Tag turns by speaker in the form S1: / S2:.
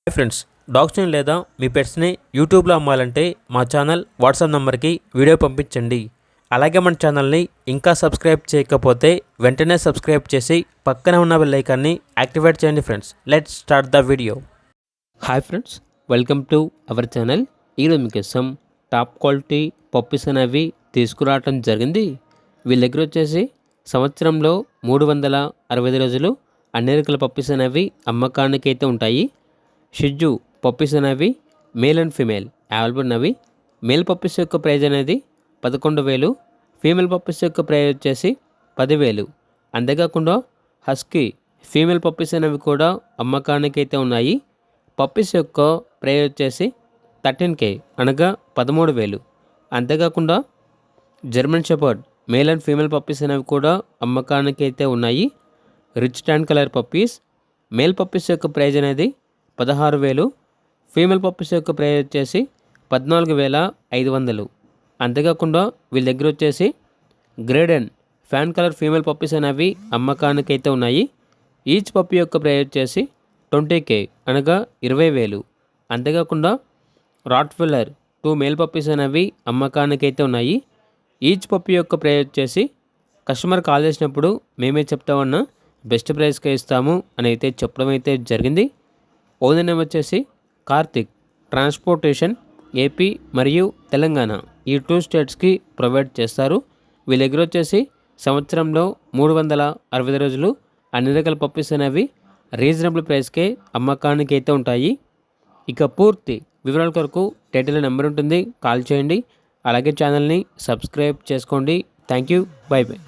S1: Hi friends, డాగ్స్ని లేదా మీ పెట్స్ని యూట్యూబ్లో అమ్మాలంటే మా ఛానల్ వాట్సాప్ నెంబర్కి వీడియో పంపించండి. అలాగే మన ఛానల్ని ఇంకా సబ్స్క్రైబ్ చేయకపోతే వెంటనే సబ్స్క్రైబ్ చేసి పక్కనే ఉన్న బెల్ ఐకాన్ని యాక్టివేట్ చేయండి. Friends, let's start the video. Hi friends, welcome to our channel. ఈరోజు మీకోసం టాప్ క్వాలిటీ పప్పీస్ అనేవి తీసుకురావటం జరిగింది. వీళ్ళ దగ్గర వచ్చేసి సంవత్సరంలో 365 రోజులు అన్ని రకాల పప్పీస్ అనేవి అమ్మకానికి అయితే ఉంటాయి. షిజ్జు పప్పీస్ అనేవి మేల్ అండ్ ఫీమేల్ అవైలబుల్ ఉన్నవి. మేల్ పప్పీస్ యొక్క ప్రైజ్ అనేది 11,000, ఫీమేల్ పప్పీస్ యొక్క ప్రైజ్ వచ్చేసి 10,000. అంతేకాకుండా హస్కీ ఫీమేల్ పప్పీస్ అనేవి కూడా అమ్మకానికి అయితే ఉన్నాయి. పప్పీస్ యొక్క ప్రైజ్ వచ్చేసి 13K అనగా 13,000. అంతేకాకుండా German shepherd male and female puppies అనేవి కూడా అమ్మకానికి అయితే ఉన్నాయి. Rich tan colour puppies male puppies యొక్క ప్రైజ్ అనేది 16,000, ఫీమేల్ పప్పీస్ యొక్క ప్రైజ్ వచ్చేసి 14,500. అంతేకాకుండా వీళ్ళ దగ్గర వచ్చేసి గ్రేడెన్ ఫ్యాన్ కలర్ ఫీమేల్ పప్పీస్ అనేవి అమ్మకానికి అయితే ఉన్నాయి. ఈచ్ పప్పీ యొక్క ప్రైజ్ వచ్చేసి 20K అనగా 20,000. అంతేకాకుండా రాట్ఫిల్లర్ 2 మేల్ పప్పీస్ అనేవి అమ్మకానికి అయితే ఉన్నాయి. ఈచ్ పప్పీ యొక్క ప్రైజ్ వచ్చేసి కస్టమర్ కాల్ చేసినప్పుడు మేమే చెప్తామన్నా బెస్ట్ ప్రైస్కే ఇస్తాము అని అయితే చెప్పడం అయితే జరిగింది. ఓనర్ నేమ్ వచ్చేసి కార్తిక్. ట్రాన్స్పోర్టేషన్ ఏపీ మరియు తెలంగాణ ఈ 2 స్టేట్స్కి ప్రొవైడ్ చేస్తారు. వీళ్ళ దగ్గర వచ్చేసి సంవత్సరంలో 365 రోజులు అన్ని రకాల పప్పీస్ అనేవి రీజనబుల్ ప్రైస్కే అమ్మకానికి అయితే ఉంటాయి. ఇక పూర్తి వివరాల కొరకు టైటిల్ నెంబర్ ఉంటుంది, కాల్ చేయండి. అలాగే ఛానల్ని సబ్స్క్రైబ్ చేసుకోండి. Thank you, by by.